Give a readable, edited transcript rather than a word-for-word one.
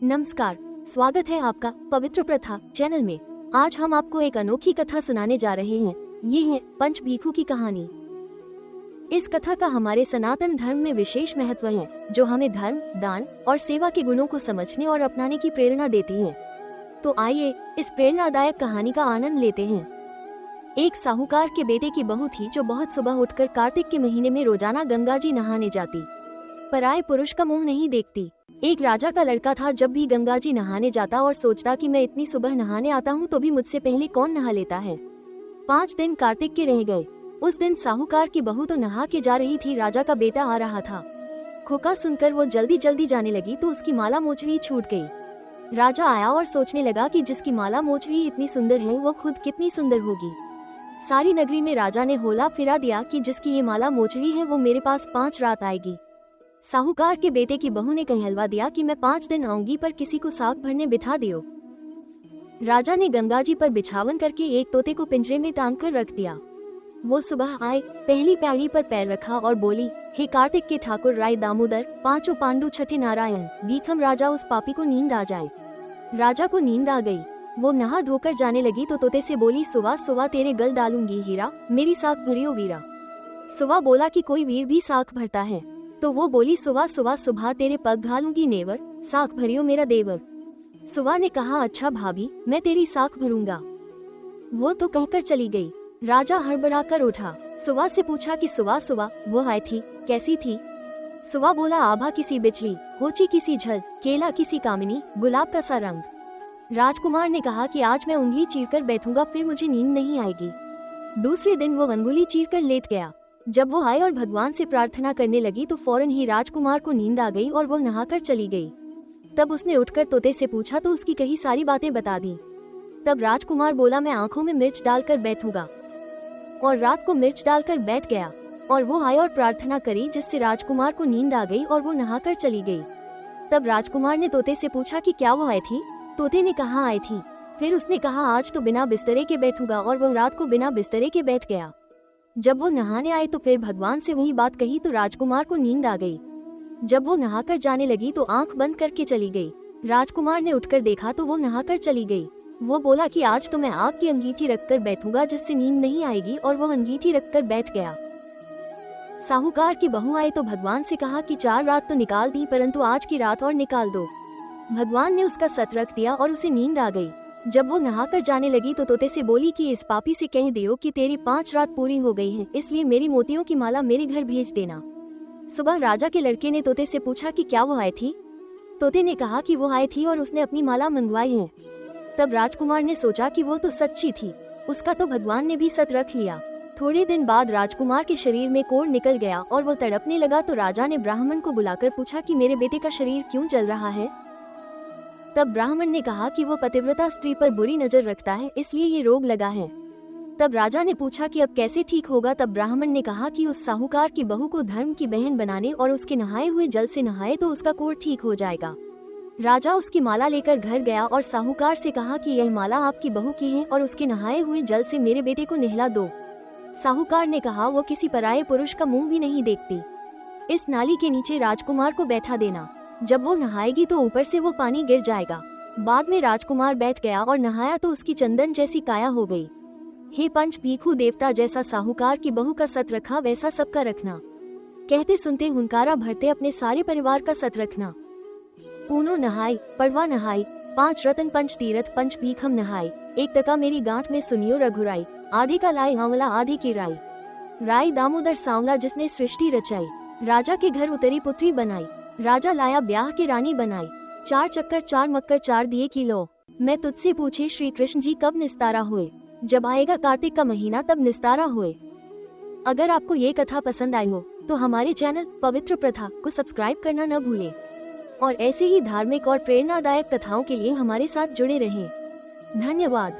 नमस्कार, स्वागत है आपका पवित्र प्रथा चैनल में। आज हम आपको एक अनोखी कथा सुनाने जा रहे हैं। ये है पंच भीखू की कहानी। इस कथा का हमारे सनातन धर्म में विशेष महत्व है, जो हमें धर्म, दान और सेवा के गुणों को समझने और अपनाने की प्रेरणा देती है। तो आइए इस प्रेरणादायक कहानी का आनंद लेते हैं। एक साहूकार के बेटे की बहू थी, जो बहुत सुबह उठकर कार्तिक के महीने में रोजाना गंगा जी नहाने जाती। पराये पुरुष का मुंह नहीं देखती। एक राजा का लड़का था, जब भी गंगा जी नहाने जाता और सोचता कि मैं इतनी सुबह नहाने आता हूँ तो भी मुझसे पहले कौन नहा लेता है। 5 दिन कार्तिक के रह गए। उस दिन साहूकार की बहू तो नहा के जा रही थी, राजा का बेटा आ रहा था। खोका सुनकर वो जल्दी जल्दी जाने लगी तो उसकी माला मोचड़ी छूट गई। राजा आया और सोचने लगा कि जिसकी माला मोचड़ी इतनी सुंदर है वो खुद कितनी सुंदर होगी। सारी नगरी में राजा ने होला फिरा दिया कि जिसकी ये माला मोचड़ी है वो मेरे पास 5 रात आएगी। साहूकार के बेटे की बहू ने कहलवा दिया कि मैं 5 दिन आऊंगी, पर किसी को साग भरने बिठा दियो। राजा ने गंगा जी पर बिछावन करके एक तोते को पिंजरे में टांग कर रख दिया। वो सुबह आए, पहली पैड़ी पर पैर रखा और बोली, हे कार्तिक के ठाकुर राय दामोदर, 5 पांडु, छठे नारायण, भीखम राजा, उस पापी को नींद आ जाए। राजा को नींद आ गई। वो नहा धोकर जाने लगी तो तोते से बोली, सुबह सुबह तेरे गल डालूंगी हीरा, मेरी साख भरियो वीरा। सुबह बोला कि कोई वीर भी साख भरता है, तो वो बोली, सुबह सुबह सुबह तेरे पग घालूंगी नेवर, साख भरियो मेरा देवर। सुबह ने कहा, अच्छा भाभी, मैं तेरी साख भरूंगा। वो तो कहकर चली गई। राजा हड़बड़ा कर उठा। सुबह से पूछा कि सुबह सुबह वो आई थी, कैसी थी? सुबह बोला, आभा किसी बिचली, होची किसी झल, केला किसी कामिनी, गुलाब का सा रंग। राजकुमार ने कहा कि आज मैं उंगली चीरकर बैठूंगा, फिर मुझे नींद नहीं आएगी। दूसरे दिन वो अंगुली चीरकर लेट गया। जब वो आई और भगवान से प्रार्थना करने लगी तो फौरन ही राजकुमार को नींद आ गई और वो नहाकर चली गई। तब उसने उठकर तोते से पूछा तो उसकी कही सारी बातें बता दी। तब राजकुमार बोला, मैं आंखों में मिर्च डालकर बैठूंगा, और रात को मिर्च डालकर बैठ गया। और वो आई और प्रार्थना करी, जिससे राजकुमार को नींद आ गई और वो नहाकर चली गई। तब राजकुमार ने तोते से पूछा कि क्या वो आई थी? तोते ने कहा, आई थी। फिर उसने कहा, आज तो बिना बिस्तरे के बैठूंगा, और वो रात को बिना बिस्तरे के बैठ गया। जब वो नहाने आए तो फिर भगवान से वही बात कही तो राजकुमार को नींद आ गई। जब वो नहाकर जाने लगी तो आंख बंद करके चली गई। राजकुमार ने उठकर देखा तो वो नहाकर चली गई। वो बोला कि आज तो मैं आग की अंगीठी रखकर बैठूंगा, जिससे नींद नहीं आएगी, और वो अंगीठी रखकर बैठ गया। साहूकार की बहू आई तो भगवान से कहा कि 4 रात तो निकाल दी, परंतु आज की रात और निकाल दो। भगवान ने उसका सत रख दिया और उसे नींद आ गई। जब वो नहाकर जाने लगी तो तोते से बोली कि इस पापी से कह दियो कि तेरी 5 रात पूरी हो गई हैं, इसलिए मेरी मोतियों की माला मेरे घर भेज देना। सुबह राजा के लड़के ने तोते से पूछा कि क्या वो आई थी? तोते ने कहा कि वो आई थी और उसने अपनी माला मंगवाई है। तब राजकुमार ने सोचा कि वो तो सच्ची थी, उसका तो भगवान ने भी सत रख लिया। थोड़े दिन बाद राजकुमार के शरीर में कोढ़ निकल गया और वो तड़पने लगा तो राजा ने ब्राह्मण को बुलाकर पूछा कि मेरे बेटे का शरीर क्यों जल रहा है? तब ब्राह्मण ने कहा कि वो पतिव्रता स्त्री पर बुरी नजर रखता है, इसलिए ये रोग लगा है। तब राजा ने पूछा कि अब कैसे ठीक होगा? तब ब्राह्मण ने कहा कि उस साहूकार की बहू को धर्म की बहन बनाने और उसके नहाए हुए जल से नहाए तो उसका कोढ़ ठीक हो जाएगा। राजा उसकी माला लेकर घर गया और साहूकार से कहा कि यह माला आपकी बहू की है और उसके नहाए हुए जल से मेरे बेटे को नहला दो। साहूकार ने कहा, वो किसी पराये पुरुष का मुंह भी नहीं देखती। इस नाली के नीचे राजकुमार को बैठा देना, जब वो नहाएगी तो ऊपर से वो पानी गिर जाएगा। बाद में राजकुमार बैठ गया और नहाया तो उसकी चंदन जैसी काया हो गई। हे पंच भीखू देवता, जैसा साहूकार की बहू का सत रखा वैसा सबका रखना। कहते सुनते हुंकारा भरते अपने सारे परिवार का सत रखना। पूनो नहाई, पड़वा नहाई, 5 रतन पंच तीरथ पंच भीखम नहाई, 1 टका मेरी गांठ में सुनियो रघुराई, आधे का लाई आंवला आधे की राई। राय दामोदर सांवला, जिसने सृष्टि रचाई, राजा के घर उतरी पुत्री बनाई, राजा लाया ब्याह के रानी बनाई, 4 चक्कर 4 मक्कर 4 दिए किलो। मैं तुझसे पूछे श्री कृष्ण जी कब निस्तारा हुए? जब आएगा कार्तिक का महीना तब निस्तारा हुए। अगर आपको ये कथा पसंद आई हो तो हमारे चैनल पवित्र प्रथा को सब्सक्राइब करना न भूलें, और ऐसे ही धार्मिक और प्रेरणादायक कथाओं के लिए हमारे साथ जुड़े रहें। धन्यवाद।